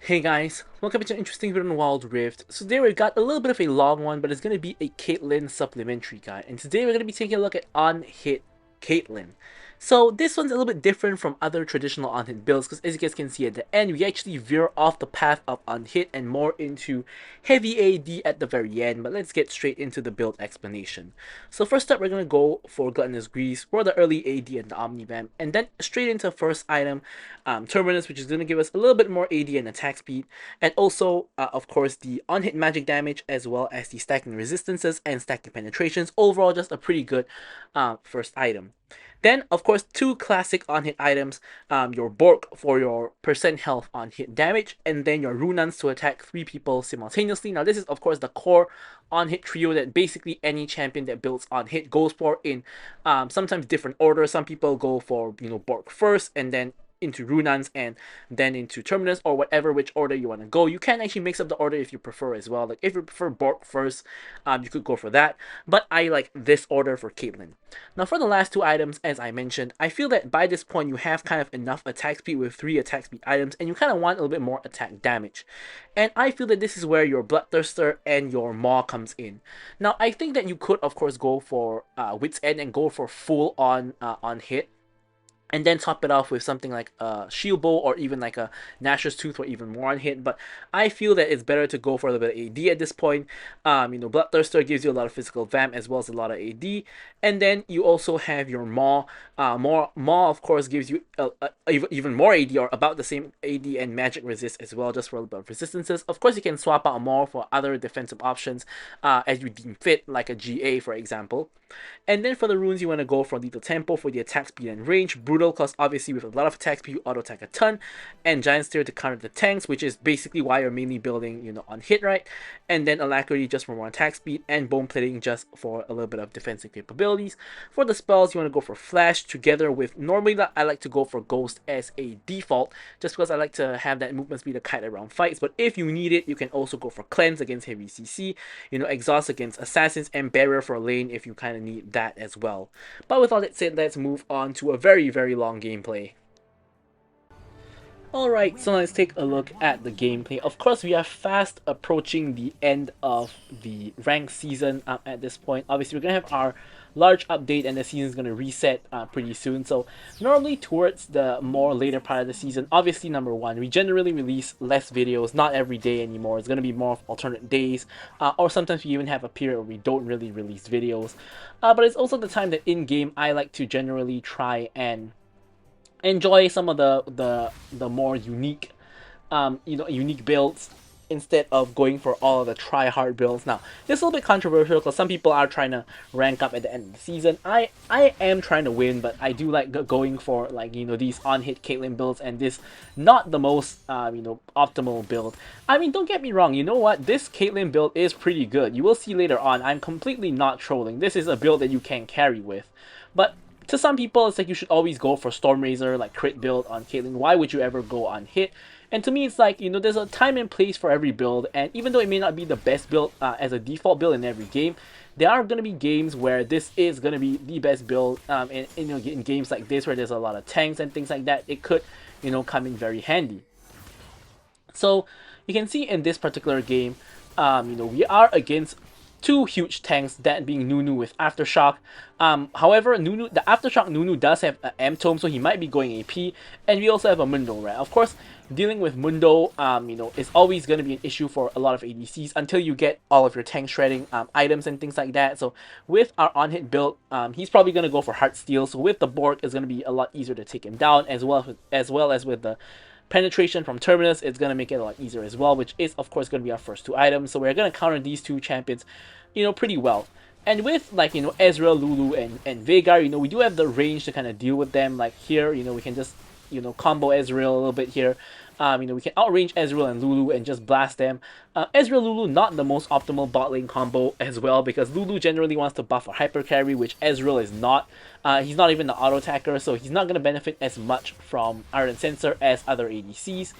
Hey guys, welcome to an interesting video on Wild Rift. So today we got a little bit of a long one, but it's going to be a Caitlyn supplementary guide. And today we're going to be taking a look at on-hit Caitlyn. So this one's a little bit different from other traditional on-hit builds because as you guys can see at the end, we actually veer off the path of on-hit and more into heavy AD at the very end. But let's get straight into the build explanation. So first up, we're going to go for Gluttonous Grease for the early AD and the Omnivamp, and then straight into first item, Terminus, which is going to give us a little bit more AD and attack speed, and also, of course, the on-hit magic damage, as well as the stacking resistances and stacking penetrations. Overall, just a pretty good first item. Then, of course, two classic on-hit items, your Bork for your percent health on hit damage, and then your Runans to attack 3 people simultaneously. Now, this is, of course, the core on-hit trio that basically any champion that builds on-hit goes for in sometimes different order. Some people go for, Bork first, and then into Runans and then into Terminus, or whatever which order you want to go. You can actually mix up the order if you prefer as well. Like if you prefer Bork first, you could go for that. But I like this order for Caitlyn. Now for the last two items, as I mentioned, I feel that by this point you have kind of enough attack speed with 3 attack speed items, and you kind of want a little bit more attack damage. And I feel that this is where your Bloodthirster and your Maw comes in. Now I think that you could of course go for Wit's End and go for full on hit, and then top it off with something like a Shield Bow or even like a Gnasher's Tooth for even more on hit. But I feel that it's better to go for a little bit of AD at this point. Bloodthirster gives you a lot of physical vamp as well as a lot of AD. And then you also have your Maw. Maw, of course, gives you even more AD, or about the same AD and magic resist as well, just for a little bit of resistances. Of course, you can swap out Maw for other defensive options as you deem fit, like a GA, for example. And then for the runes, you want to go for Lethal Tempo for the attack speed and range, Brutal, because obviously with a lot of attack speed, you auto attack a ton, and Giant Stare to counter the tanks, which is basically why you're mainly building, on hit, right? And then Alacrity just for more attack speed, and Bone Plating just for a little bit of defensive capabilities. For the spells, you want to go for Flash together with, normally I like to go for Ghost as a default, just because I like to have that movement speed to kite around fights. But if you need it, you can also go for Cleanse against heavy CC, Exhaust against Assassins, and Barrier for a lane if you kind of need that as well. But with all that said, let's move on to a very, very long gameplay. Alright, so let's take a look at the gameplay. Of course, we are fast approaching the end of the ranked season at this point. Obviously, we're going to have our large update and the season is going to reset pretty soon. So normally towards the more later part of the season, obviously number one, we generally release less videos, not every day anymore. It's going to be more of alternate days, or sometimes we even have a period where we don't really release videos. But it's also the time that in-game I like to generally try and enjoy some of the more unique unique builds instead of going for all of the try hard builds. Now this is a little bit controversial because some people are trying to rank up at the end of the season. I am trying to win, but I do like going for like these on hit Caitlyn builds, and this not the most optimal build. I mean, don't get me wrong, you know what, this Caitlyn build is pretty good. You will see later on, I'm completely not trolling. This is a build that you can carry with, but to some people, it's like you should always go for Stormrazor, like crit build on Caitlyn. Why would you ever go on hit? And to me, it's like, there's a time and place for every build. And even though it may not be the best build as a default build in every game, there are going to be games where this is going to be the best build. In games like this where there's a lot of tanks and things like that, it could, come in very handy. So you can see in this particular game, we are against two huge tanks, that being Nunu with Aftershock. However, the Aftershock Nunu does have an M-Tome, so he might be going AP, and we also have a Mundo, right? Of course, dealing with Mundo, is always going to be an issue for a lot of ADCs until you get all of your tank shredding items and things like that. So with our on-hit build, he's probably going to go for Heartsteel, so with the Bork, it's going to be a lot easier to take him down, as well as with the penetration from Terminus. It's going to make it a lot easier as well, which is of course going to be our first two items. So we're going to counter these two champions pretty well. And with like Ezreal, Lulu, and Veigar, we do have the range to kind of deal with them. Like here, we can just combo Ezreal a little bit here. We can outrange Ezreal and Lulu and just blast them. Ezreal Lulu, not the most optimal bot lane combo as well, because Lulu generally wants to buff a hyper carry, which Ezreal is not. He's not even the auto attacker, so he's not going to benefit as much from Iron Sensor as other ADCs.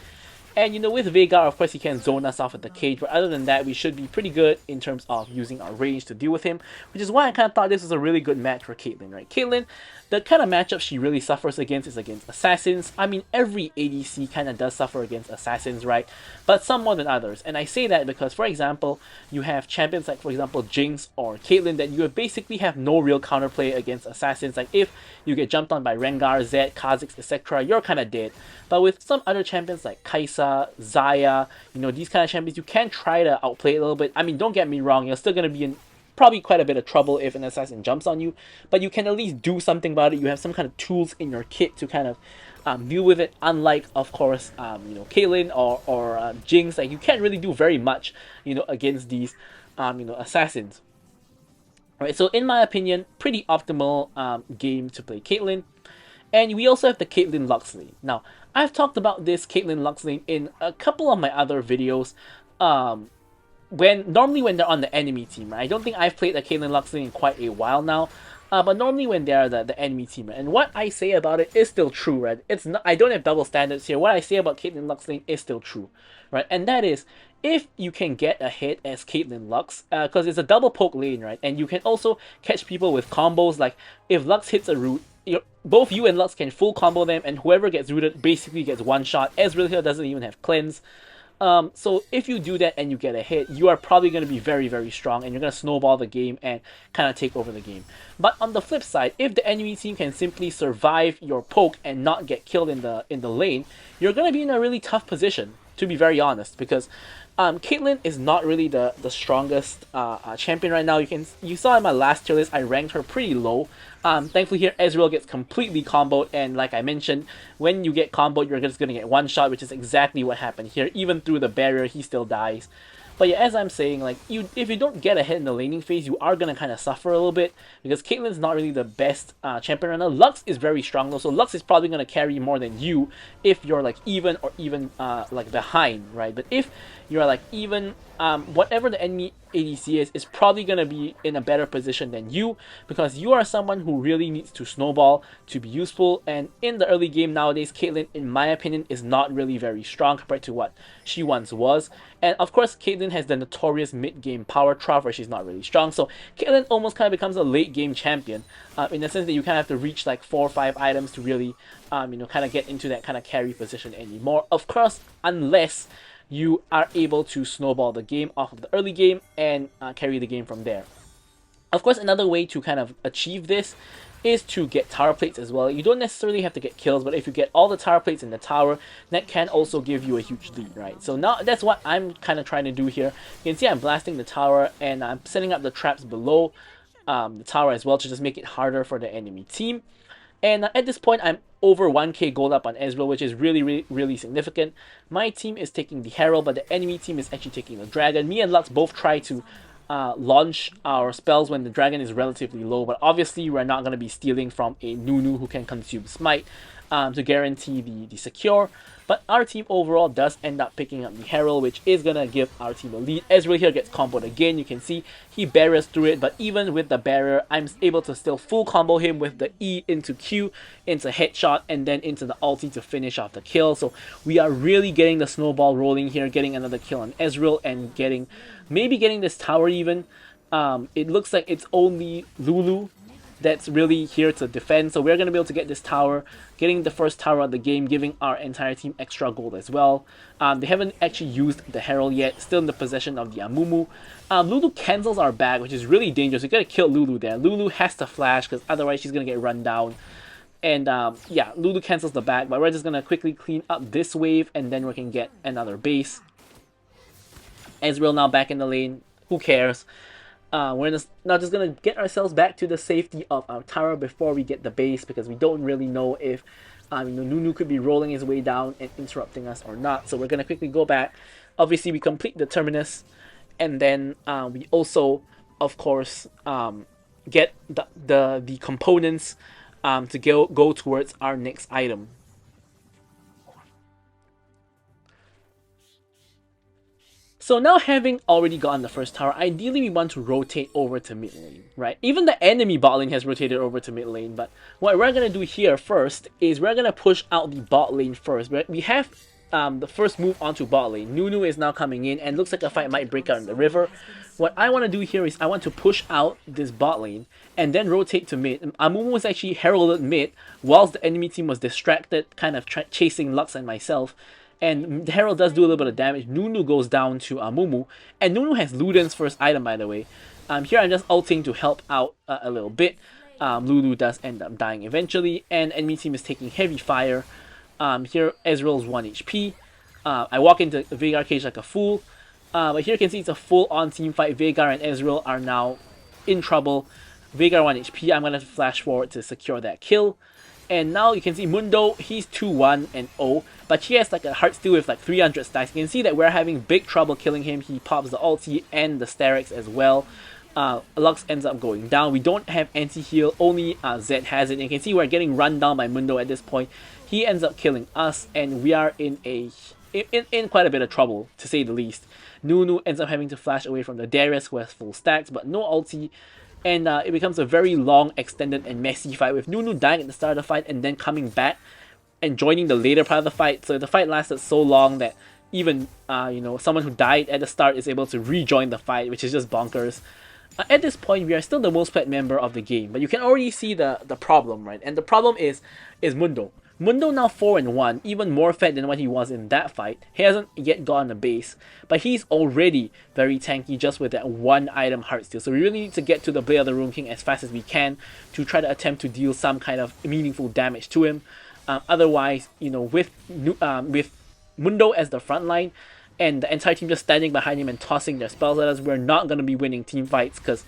And with Veigar, of course, he can zone us off at the cage, but other than that, we should be pretty good in terms of using our range to deal with him, which is why I kind of thought this was a really good match for Caitlyn, right? Caitlyn, the kind of matchup she really suffers against is against assassins. I mean, every ADC kind of does suffer against assassins, right? But some more than others. And I say that because, for example, you have champions like, for example, Jinx or Caitlyn that you basically have no real counterplay against assassins. Like, if you get jumped on by Rengar, Zed, Kha'Zix, etc., you're kind of dead. But with some other champions like Kai'Sa, Xayah, these kind of champions, you can try to outplay it a little bit. I mean, don't get me wrong, you're still going to be in probably quite a bit of trouble if an assassin jumps on you, but you can at least do something about it. You have some kind of tools in your kit to kind of deal with it, unlike, of course, Caitlyn or Jinx. Like, you can't really do very much, against these, assassins. Right, so in my opinion, pretty optimal game to play Caitlyn. And we also have the Caitlyn Lux lane. Now, I've talked about this Caitlyn Lux lane in a couple of my other videos. Normally when they're on the enemy team, right? I don't think I've played the Caitlyn Lux lane in quite a while now. But normally when they're the enemy team, right? And what I say about it is still true, right? It's not, I don't have double standards here. What I say about Caitlyn Lux lane is still true, right? And that is, if you can get a hit as Caitlyn Lux, because it's a double poke lane, right? And you can also catch people with combos, like if Lux hits a root, both you and Lux can full combo them, and whoever gets rooted basically gets one shot. Ezreal here doesn't even have cleanse. So if you do that and you get a hit, you are probably going to be very, very strong, and you're going to snowball the game and kind of take over the game. But on the flip side, if the enemy team can simply survive your poke and not get killed in the lane, you're going to be in a really tough position, to be very honest, because Caitlyn is not really the strongest champion right now. You saw in my last tier list, I ranked her pretty low. Thankfully here, Ezreal gets completely comboed, and like I mentioned, when you get comboed, you're just going to get one shot, which is exactly what happened here. Even through the barrier, he still dies. But yeah, as I'm saying, like, if you don't get ahead in the laning phase, you are going to kind of suffer a little bit, because Caitlyn's not really the best champion right now. Lux is very strong though, so Lux is probably going to carry more than you if you're like even or even like behind, right? But if you're like even, whatever the enemy ADC is probably going to be in a better position than you, because you are someone who really needs to snowball to be useful. And in the early game nowadays, Caitlyn, in my opinion, is not really very strong compared to what she once was. And of course, Caitlyn has the notorious mid-game power trough where she's not really strong. So Caitlyn almost kind of becomes a late-game champion, in the sense that you kind of have to reach like 4 or 5 items to really, kind of get into that kind of carry position anymore. Of course, unless you are able to snowball the game off of the early game and carry the game from there. Of course, another way to kind of achieve this is to get tower plates as well. You don't necessarily have to get kills, but if you get all the tower plates in the tower, that can also give you a huge lead, right? So now that's what I'm kind of trying to do here. You can see I'm blasting the tower, and I'm setting up the traps below the tower as well to just make it harder for the enemy team. And at this point, I'm over 1k gold up on Ezreal, which is really significant. My team is taking the Herald, but the enemy team is actually taking the Dragon. Me and Lux both try to launch our spells when the Dragon is relatively low, but obviously we're not going to be stealing from a Nunu who can consume Smite to guarantee the secure. But our team overall does end up picking up the Herald, which is going to give our team a lead. Ezreal here gets comboed again. You can see he barriers through it, but even with the barrier, I'm able to still full combo him with the E into Q, into headshot, and then into the ulti to finish off the kill. So we are really getting the snowball rolling here, getting another kill on Ezreal, and maybe getting this tower even. It looks like it's only Lulu that's really here to defend, so we're going to be able to get this tower, getting the first tower of the game, giving our entire team extra gold as well. They haven't actually used the Herald yet, still in the possession of the Amumu. Lulu cancels our bag, which is really dangerous. We gotta kill Lulu there. Lulu has to flash, because otherwise she's going to get run down. And yeah, Lulu cancels the bag, but we're just going to quickly clean up this wave, and then we can get another base. Ezreal now back in the lane, who cares? We're now just going to get ourselves back to the safety of our tower before we get the base, because we don't really know if Nunu could be rolling his way down and interrupting us or not. So we're going to quickly go back. Obviously, we complete the Terminus, and then we also, of course, get the components to go towards our next item. So now, having already gotten the first tower, ideally we want to rotate over to mid lane, right? Even the enemy bot lane has rotated over to mid lane, but what we're going to do here first is we're going to push out the bot lane first. We have the first move onto bot lane. Nunu is now coming in, and looks like a fight might break out in the river. What I want to do here is I want to push out this bot lane and then rotate to mid. Amumu was actually heralded mid whilst the enemy team was distracted, kind of chasing Lux and myself. And the Herald does do a little bit of damage. Nunu goes down to Amumu, and Nunu has Luden's first item, by the way. Here I'm just ulting to help out a little bit. Lulu does end up dying eventually, and enemy team is taking heavy fire. Here Ezreal's 1 HP. I walk into Veigar cage like a fool. But here you can see it's a full-on team fight. Veigar and Ezreal are now in trouble. Veigar 1 HP. I'm going to flash forward to secure that kill. And now you can see Mundo, he's 2-1 and 0, but he has like a Heartsteel with like 300 stacks. You can see that we're having big trouble killing him. He pops the ulti and the Sterix as well. Lux ends up going down. We don't have anti-heal, only Zed has it. And you can see we're getting run down by Mundo at this point. He ends up killing us, and we are in quite a bit of trouble, to say the least. Nunu ends up having to flash away from the Darius, who has full stacks, but no ulti. And it becomes a very long, extended, and messy fight, with Nunu dying at the start of the fight and then coming back and joining the later part of the fight. So the fight lasted so long that even someone who died at the start is able to rejoin the fight, which is just bonkers. At this point, we are still the most played member of the game, but you can already see the problem, right? And the problem is Mundo. Mundo now 4-1, even more fed than what he was in that fight. He hasn't yet gotten a base, but he's already very tanky just with that one item Heartsteel. So we really need to get to the Blade of the Ruin King as fast as we can to try to attempt to deal some kind of meaningful damage to him. Otherwise, with Mundo as the front line and the entire team just standing behind him and tossing their spells at us, we're not going to be winning team fights, because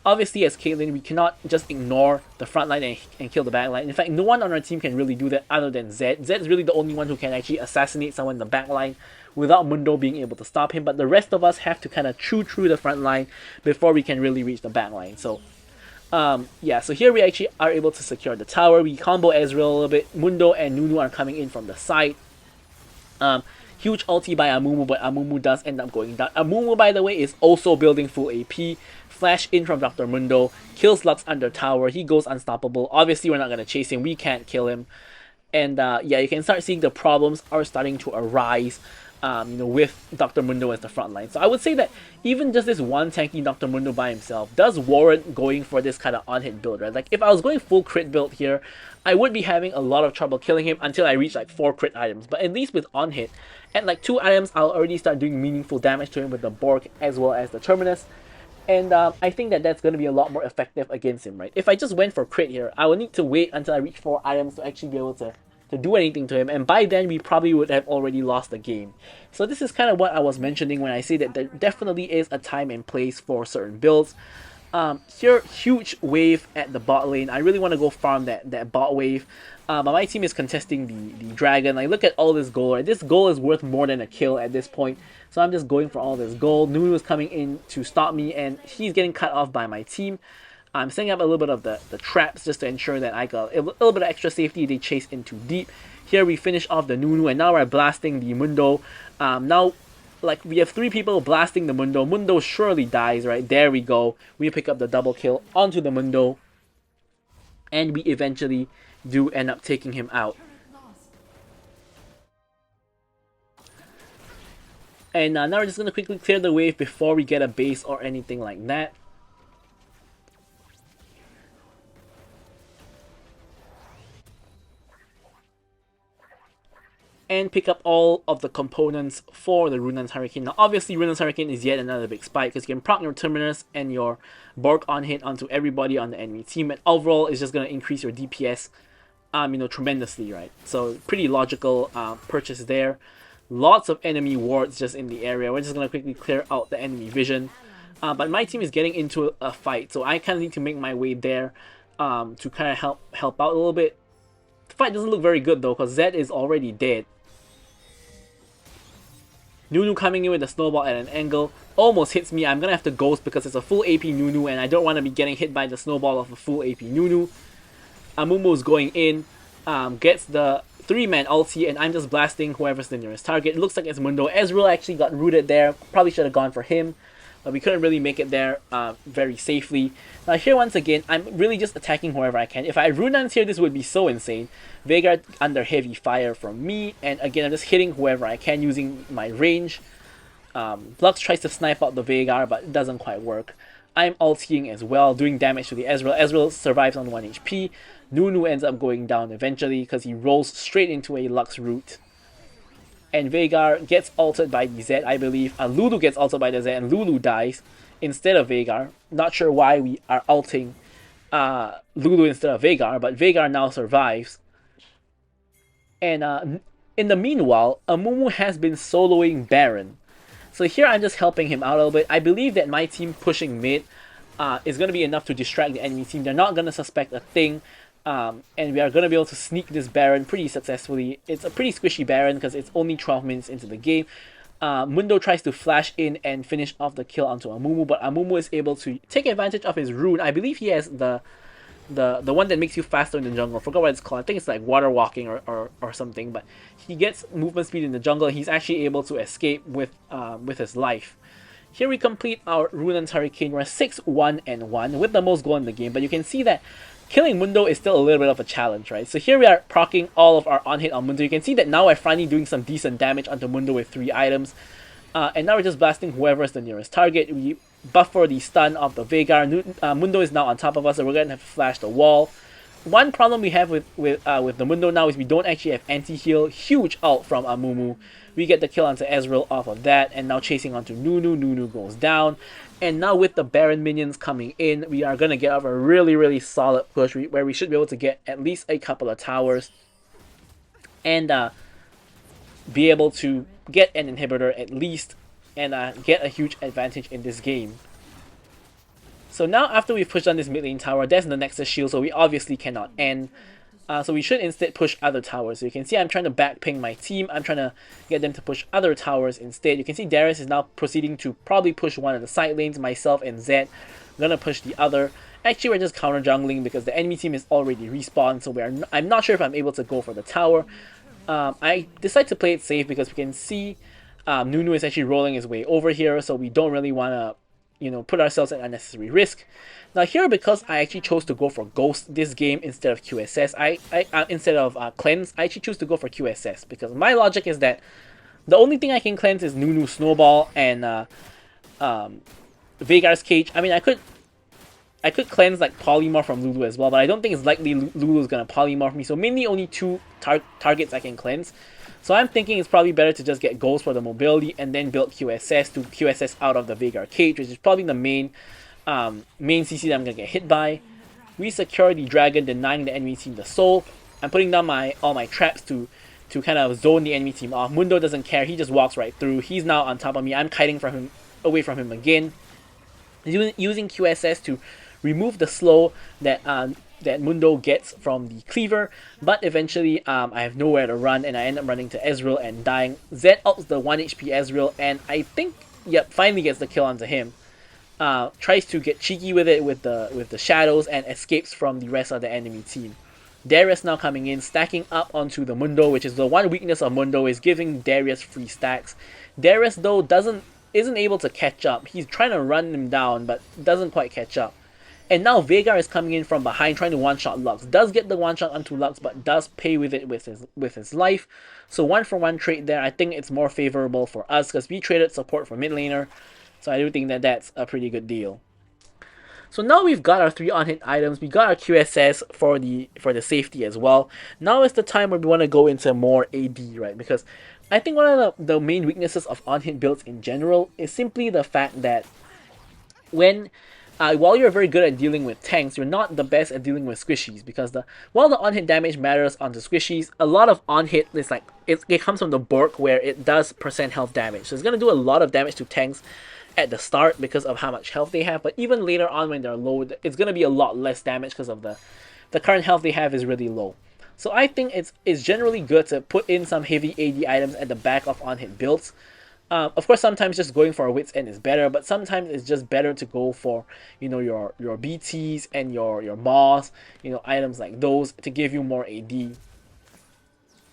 obviously, as Caitlyn, we cannot just ignore the front line and kill the back line. In fact, no one on our team can really do that other than Zed. Zed is really the only one who can actually assassinate someone in the back line without Mundo being able to stop him. But the rest of us have to kind of chew through the front line before we can really reach the back line. So, so here we actually are able to secure the tower. We combo Ezreal a little bit. Mundo and Nunu are coming in from the side. Huge ulti by Amumu, but Amumu does end up going down. Amumu, by the way, is also building full AP. Flash in from Dr. Mundo, kills Lux under tower. He goes unstoppable. Obviously, we're not going to chase him. We can't kill him. And you can start seeing the problems are starting to arise with Dr. Mundo as the front line. So I would say that even just this one tanky Dr. Mundo by himself does warrant going for this kind of on-hit build, right? Like, if I was going full crit build here, I would be having a lot of trouble killing him until I reach like 4 crit items. But at least with on-hit, at like 2 items, I'll already start doing meaningful damage to him with the Bork as well as the Terminus. And I think that that's going to be a lot more effective against him, right? If I just went for crit here, I will need to wait until I reach 4 items to actually be able to do anything to him. And by then, we probably would have already lost the game. So this is kind of what I was mentioning when I say that there definitely is a time and place for certain builds. Here, huge wave at the bot lane. I really want to go farm that bot wave. But my team is contesting the dragon. Like, look at all this gold, right? This gold is worth more than a kill at this point. So I'm just going for all this gold. Nunu is coming in to stop me, and he's getting cut off by my team. I'm setting up a little bit of the traps just to ensure that I got a little bit of extra safety. They chase in too deep. Here we finish off the Nunu, and now we're blasting the Mundo. Now, like, we have 3 people blasting the Mundo. Mundo surely dies, right? There we go. We pick up the double kill onto the Mundo, and we eventually do end up taking him out. And now we're just going to quickly clear the wave before we get a base or anything like that. And pick up all of the components for the Runan's Hurricane. Now, obviously, Runan's Hurricane is yet another big spike, because you can proc your Terminus and your Bork on hit onto everybody on the enemy team. And overall, it's just going to increase your DPS, tremendously, right? So, pretty logical purchase there. Lots of enemy wards just in the area. We're just going to quickly clear out the enemy vision. But my team is getting into a fight, so I kind of need to make my way there to kind of help out a little bit. The fight doesn't look very good though, because Zed is already dead. Nunu coming in with a snowball at an angle. Almost hits me. I'm going to have to ghost because it's a full AP Nunu, and I don't want to be getting hit by the snowball of a full AP Nunu. Amumu's going in. Gets the 3-man ulti, and I'm just blasting whoever's the nearest target. It looks like it's Mundo. Ezreal actually got rooted there. Probably should have gone for him. but we couldn't really make it there very safely. Now here once again, I'm really just attacking whoever I can. If I had Runans here, this would be so insane. Veigar under heavy fire from me, and again I'm just hitting whoever I can using my range. Lux tries to snipe out the Veigar, but it doesn't quite work. I'm ulting as well, doing damage to the Ezreal. Ezreal survives on 1 HP. Nunu ends up going down eventually because he rolls straight into a Lux root. And Veigar gets ulted by the Zed, I believe. Lulu gets ulted by the Zed, and Lulu dies instead of Veigar. Not sure why we are ulting Lulu instead of Veigar, but Veigar now survives. And in the meanwhile, Amumu has been soloing Baron. So here I'm just helping him out a little bit. I believe that my team pushing mid is going to be enough to distract the enemy team. They're not going to suspect a thing. And we are going to be able to sneak this Baron pretty successfully. It's a pretty squishy Baron because it's only 12 minutes into the game. Mundo tries to flash in and finish off the kill onto Amumu, but Amumu is able to take advantage of his rune. I believe he has the one that makes you faster in the jungle. I forgot what it's called. I think it's like water walking or something, but he gets movement speed in the jungle. He's actually able to escape with his life. Here we complete our Runan's Hurricane. We're 6-1-1 with the most goal in the game, but you can see that killing Mundo is still a little bit of a challenge, right? So here we are proccing all of our on-hit on Mundo. You can see that now we're finally doing some decent damage onto Mundo with 3 items. And now we're just blasting whoever is the nearest target. We buff for the stun of the Veigar. Mundo is now on top of us, so we're going to have to flash the wall. One problem we have with the Mundo now is we don't actually have anti-heal. Huge ult from Amumu. We get the kill onto Ezreal off of that, and now chasing onto Nunu. Nunu goes down. And now with the Baron minions coming in, we are going to get off a really, really solid push where we should be able to get at least a couple of towers. And be able to get an inhibitor at least, and get a huge advantage in this game. So now after we've pushed on this mid lane tower, there's the Nexus shield, so we obviously cannot end. So we should instead push other towers. So you can see I'm trying to back ping my team. I'm trying to get them to push other towers instead. You can see Darius is now proceeding to probably push one of the side lanes. Myself and Zed are gonna push the other. Actually, we're just counter jungling because the enemy team is already respawned. So I'm not sure if I'm able to go for the tower. I decide to play it safe because we can see Nunu is actually rolling his way over here. So we don't really want to put ourselves at unnecessary risk. Now here, because I actually chose to go for Ghost this game instead of QSS, instead of Cleanse, I actually choose to go for QSS because my logic is that the only thing I can cleanse is Nunu Snowball and Veigar's Cage. I mean, I could cleanse like Polymorph from Lulu as well, but I don't think it's likely Lulu's gonna Polymorph me, so mainly only 2 targets I can cleanse. So I'm thinking it's probably better to just get Ghost for the mobility and then build QSS to QSS out of the Veigar Cage, which is probably the main CC that I'm gonna get hit by. We secure the dragon, denying the enemy team the soul. I'm putting down all my traps to kind of zone the enemy team off. Mundo doesn't care, he just walks right through. He's now on top of me. I'm kiting away from him again. Using QSS to remove the slow that Mundo gets from the cleaver, but eventually I have nowhere to run and I end up running to Ezreal and dying. Zed ults the 1 HP Ezreal and I think, yep, finally gets the kill onto him. Tries to get cheeky with it with the shadows and escapes from the rest of the enemy team. Darius now coming in, stacking up onto the Mundo, which is the one weakness of Mundo, is giving Darius free stacks. Darius though isn't able to catch up. He's trying to run him down but doesn't quite catch up. And now Veigar is coming in from behind trying to one-shot Lux. Does get the one-shot onto Lux but does pay with it with his life. So 1-for-1 trade there. I think it's more favorable for us because we traded support for mid laner. So I do think that that's a pretty good deal. So now we've got our 3 on-hit items. We got our QSS for the safety as well. Now is the time where we want to go into more AD, right? Because I think one of the main weaknesses of on-hit builds in general is simply the fact that while you're very good at dealing with tanks, you're not the best at dealing with squishies, because while the on-hit damage matters onto squishies, a lot of on-hit is like it comes from the Bork where it does percent health damage. So it's gonna do a lot of damage to tanks at the start because of how much health they have, but even later on when they're low, it's gonna be a lot less damage because of the current health they have is really low. So I think it's generally good to put in some heavy AD items at the back of on-hit builds. Of course, sometimes just going for a wit's end is better, but sometimes it's just better to go for your BTs and your Moss, items like those to give you more AD.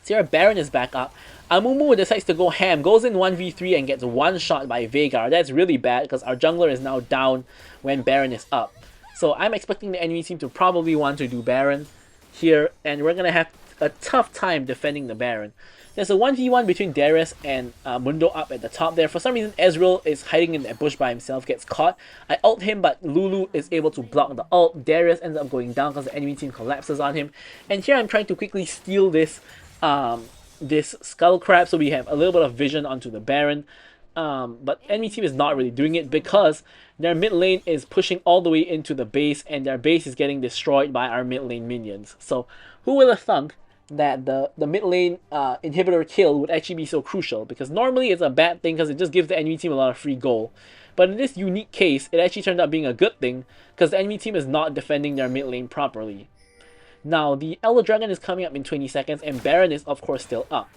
So here Baron is back up. Amumu decides to go ham, goes in 1v3 and gets one shot by Veigar. That's really bad because our jungler is now down when Baron is up. So I'm expecting the enemy team to probably want to do Baron here, and we're going to have a tough time defending the Baron. There's a 1v1 between Darius and Mundo up at the top there. For some reason, Ezreal is hiding in that bush by himself, gets caught. I ult him, but Lulu is able to block the ult. Darius ends up going down because the enemy team collapses on him. And here I'm trying to quickly steal this this Skull Crab, so we have a little bit of vision onto the Baron. But enemy team is not really doing it because their mid lane is pushing all the way into the base, and their base is getting destroyed by our mid lane minions. So who would have thunk that the mid lane inhibitor kill would actually be so crucial? Because normally it's a bad thing because it just gives the enemy team a lot of free goal. But in this unique case, it actually turned out being a good thing because the enemy team is not defending their mid lane properly. Now, the Elder Dragon is coming up in 20 seconds, and Baron is, of course, still up.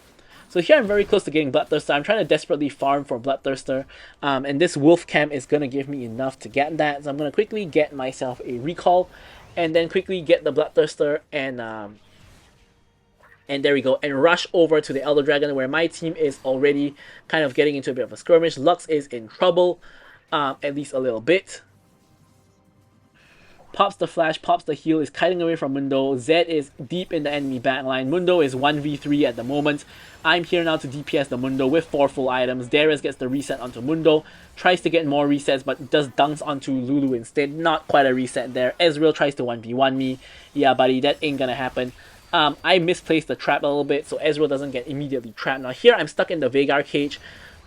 So here I'm very close to getting Bloodthirster. I'm trying to desperately farm for Bloodthirster, and this Wolf Camp is going to give me enough to get that. So I'm going to quickly get myself a Recall, and then quickly get the Bloodthirster, and there we go, and rush over to the Elder Dragon where my team is already kind of getting into a bit of a skirmish. Lux is in trouble, at least a little bit. Pops the flash, pops the heal, is kiting away from Mundo. Zed is deep in the enemy backline. Mundo is 1v3 at the moment. I'm here now to DPS the Mundo with 4 full items. Darius gets the reset onto Mundo. Tries to get more resets, but does dunks onto Lulu instead. Not quite a reset there. Ezreal tries to 1v1 me. Yeah, buddy, that ain't gonna happen. I misplaced the trap a little bit, so Ezreal doesn't get immediately trapped. Now here I'm stuck in the Veigar cage.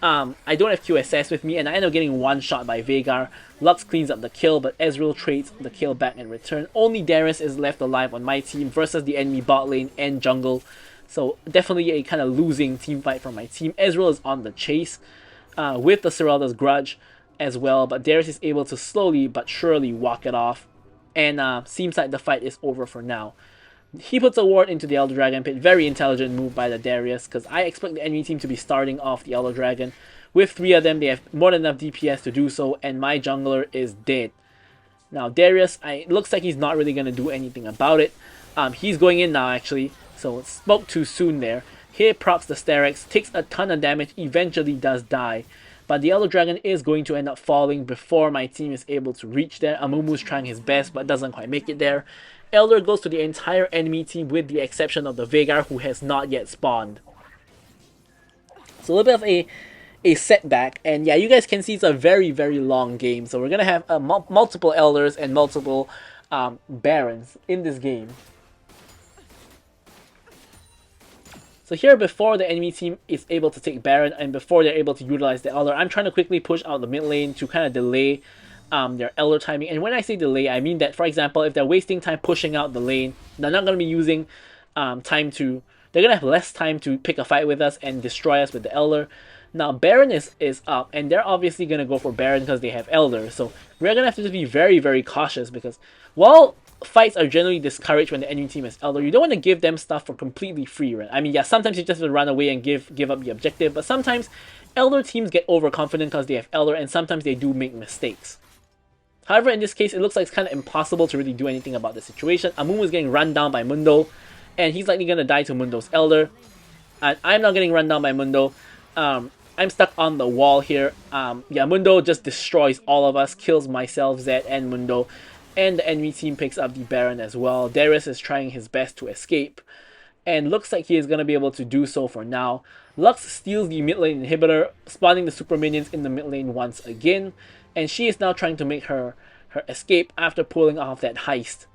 I don't have QSS with me, and I end up getting one shot by Veigar. Lux cleans up the kill, but Ezreal trades the kill back in return. Only Darius is left alive on my team versus the enemy bot lane and jungle. So definitely a kind of losing team fight for my team. Ezreal is on the chase with the Seralda's Grudge as well, but Darius is able to slowly but surely walk it off. And seems like the fight is over for now. He puts a ward into the Elder Dragon pit. Very intelligent move by the Darius, because I expect the enemy team to be starting off the Elder Dragon. With 3 of them, they have more than enough DPS to do so, and my jungler is dead. Now Darius, it looks like he's not really going to do anything about it. He's going in now actually, so it spoke too soon there. Here procs the Sterex, takes a ton of damage, eventually does die. But the Elder Dragon is going to end up falling before my team is able to reach there. Amumu's trying his best but doesn't quite make it there. Elder goes to the entire enemy team with the exception of the Veigar, who has not yet spawned. So a little bit of a setback, and yeah, you guys can see it's a very, very long game. So we're going to have multiple Elders and multiple Barons in this game. So here, before the enemy team is able to take Baron and before they're able to utilize the Elder, I'm trying to quickly push out the mid lane to kind of delay their Elder timing. And when I say delay, I mean that, for example, if they're wasting time pushing out the lane, they're not going to be using time to... They're going to have less time to pick a fight with us and destroy us with the Elder. Now, Baron is up, and they're obviously going to go for Baron because they have Elder. So we're going to have to just be very, very cautious because while fights are generally discouraged when the enemy team is Elder, you don't want to give them stuff for completely free, right? I mean, yeah, sometimes you just have to run away and give up the objective, but sometimes Elder teams get overconfident because they have Elder, and sometimes they do make mistakes. However, in this case, it looks like it's kind of impossible to really do anything about the situation. Amumu is getting run down by Mundo, and he's likely going to die to Mundo's Elder. And I'm not getting run down by Mundo. I'm stuck on the wall here. Yeah, Mundo just destroys all of us, kills myself, Zed, and Mundo. And the enemy team picks up the Baron as well. Darius is trying his best to escape, and looks like he is going to be able to do so for now. Lux steals the mid lane inhibitor, spawning the super minions in the mid lane once again. And she is now trying to make her escape after pulling off that heist.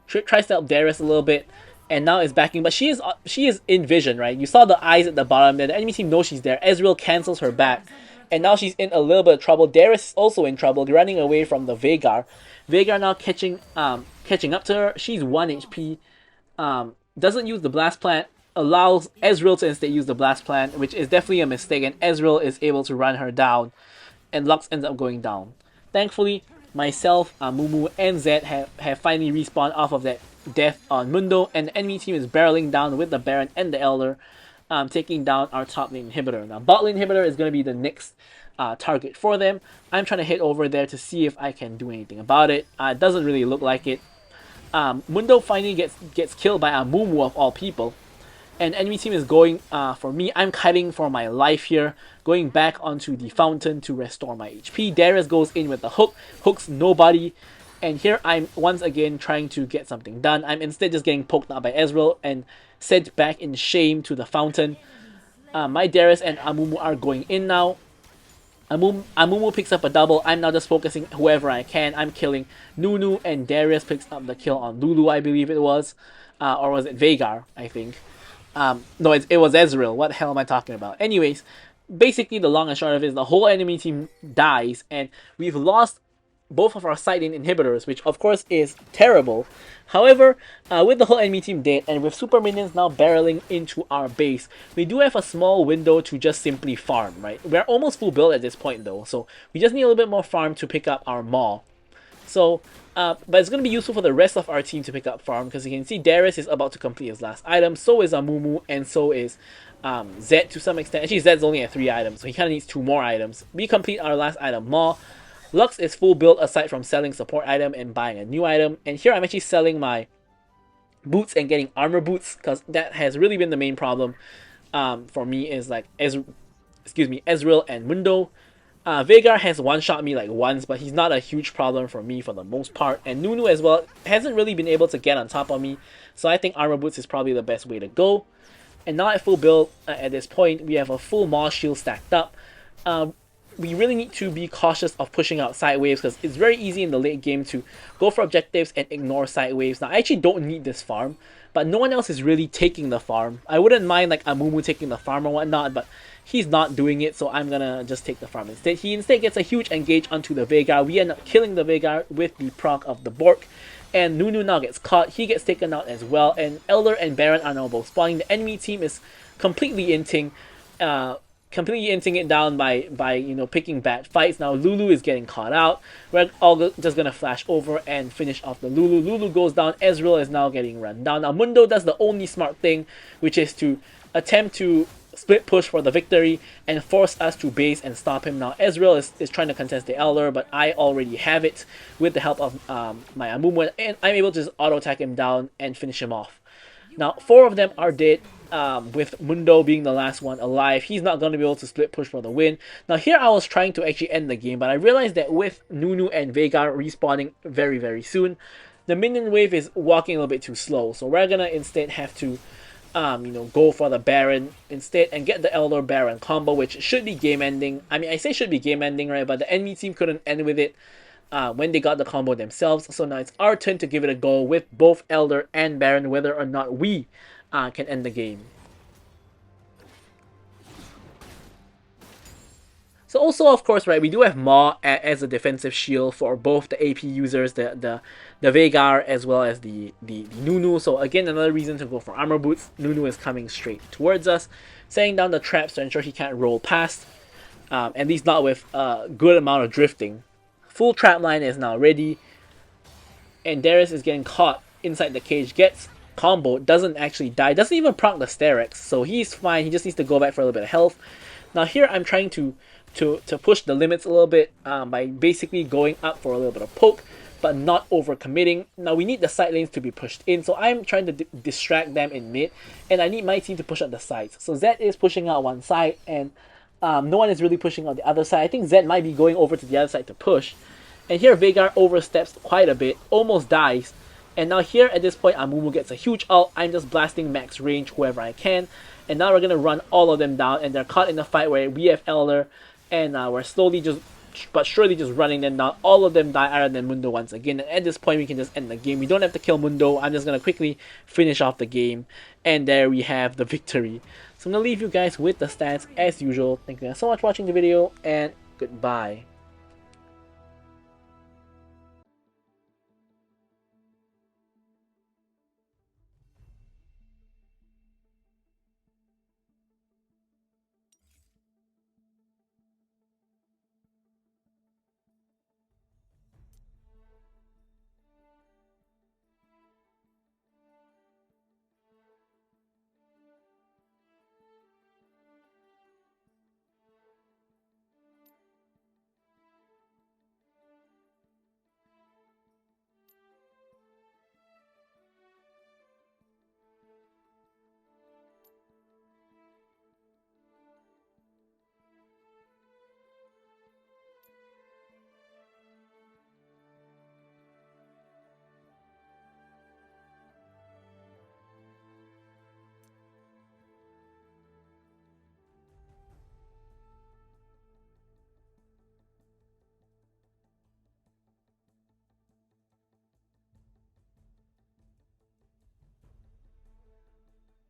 Tries to help Darius a little bit, and now is backing, but she is in vision, right? You saw the eyes at the bottom there. The enemy team knows she's there. Ezreal cancels her back, and now she's in a little bit of trouble. Darius is also in trouble, running away from the Veigar. Veigar now catching up to her. She's 1 HP. Doesn't use the Blast Plant. Allows Ezreal to instead use the Blast Plant, which is definitely a mistake, and Ezreal is able to run her down, and Lux ends up going down. Thankfully, myself, Mumu, and Zed have finally respawned off of that death on Mundo, and the enemy team is barreling down with the Baron and the Elder, taking down our top lane inhibitor. Now, bot lane inhibitor is going to be the next target for them. I'm trying to head over there to see if I can do anything about it. It doesn't really look like it. Mundo finally gets killed by Amumu of all people. And enemy team is going for me. I'm kiting for my life here. Going back onto the fountain to restore my HP. Darius goes in with the hook. Hooks nobody. And here I'm once again trying to get something done. I'm instead just getting poked out by Ezreal and sent back in shame to the fountain. My Darius and Amumu are going in now. Amumu picks up a double. I'm now just focusing whoever I can. I'm killing Nunu, and Darius picks up the kill on Lulu, I believe it was. Or was it Veigar, I think. No, it was Ezreal. What the hell am I talking about? Anyways, basically the long and short of it is the whole enemy team dies, and we've lost both of our side-in inhibitors, which of course is terrible. However, with the whole enemy team dead, and with super minions now barreling into our base, we do have a small window to just simply farm, right? We're almost full build at this point though, so we just need a little bit more farm to pick up our maw. So, but it's going to be useful for the rest of our team to pick up farm, because you can see Darius is about to complete his last item, so is Amumu, and so is Zed to some extent. Actually, Zed's only at 3 items, so he kind of needs 2 more items. We complete our last item, Maw. Lux is full build aside from selling support item and buying a new item. And here I'm actually selling my boots and getting armor boots, because that has really been the main problem for me, is like Ezreal and Mundo. Veigar has one-shot me like once, but he's not a huge problem for me for the most part. And Nunu as well hasn't really been able to get on top of me, so I think armor boots is probably the best way to go. And now at full build, at this point, we have a full Maw shield stacked up. We really need to be cautious of pushing out side waves, because it's very easy in the late game to go for objectives and ignore side waves. Now, I actually don't need this farm, but no one else is really taking the farm. I wouldn't mind like Amumu taking the farm or whatnot, but he's not doing it, so I'm gonna just take the farm instead. He instead gets a huge engage onto the Veigar. We end up killing the Veigar with the proc of the Bork, and Nunu now gets caught. He gets taken out as well, and Elder and Baron are now both spawning. The enemy team is completely inting it down by you know, picking bad fights. Now Lulu is getting caught out. We're all just gonna flash over and finish off the Lulu. Lulu goes down. Ezreal is now getting run down. Now Mundo does the only smart thing, which is to attempt to split push for the victory and force us to base and stop him. Now Ezreal is trying to contest the Elder, but I already have it with the help of my Amumu, and I'm able to just auto attack him down and finish him off. Now 4 of them are dead, with Mundo being the last one alive. He's not going to be able to split push for the win. Now here I was trying to actually end the game, but I realized that with Nunu and Veigar respawning very, very soon, the minion wave is walking a little bit too slow. So we're going to instead have to you know, go for the Baron instead and get the Elder Baron combo, which should be game ending. I mean, I say should be game ending, right? But the enemy team couldn't end with it when they got the combo themselves. So now it's our turn to give it a go with both Elder and Baron, whether or not we can end the game. So also, of course, right, we do have Maw as a defensive shield for both the AP users, the Veigar as well as the Nunu. So again, another reason to go for armor boots. Nunu is coming straight towards us, setting down the traps to ensure he can't roll past, at least not with a good amount of drifting. Full trap line is now ready, and Darius is getting caught inside the cage, gets comboed, doesn't actually die, doesn't even proc the Sterex, so he's fine. He just needs to go back for a little bit of health. Now here I'm trying to push the limits a little bit by basically going up for a little bit of poke, but not over committing. Now we need the side lanes to be pushed in, so I'm trying to distract them in mid, and I need my team to push out the sides. So Zed is pushing out one side, and no one is really pushing out the other side. I think Zed might be going over to the other side to push, and here Veigar oversteps quite a bit, almost dies. And now here at this point Amumu gets a huge ult. I'm just blasting max range whoever I can, and now we're gonna run all of them down, and they're caught in a fight where we have Elder, and we're slowly just but surely just running them down. All of them die other than Mundo once again, and at this point we can just end the game. We don't have to kill Mundo. I'm just gonna quickly finish off the game, and there we have the victory. So I'm gonna leave you guys with the stats as usual. Thank you guys so much for watching the video, and goodbye.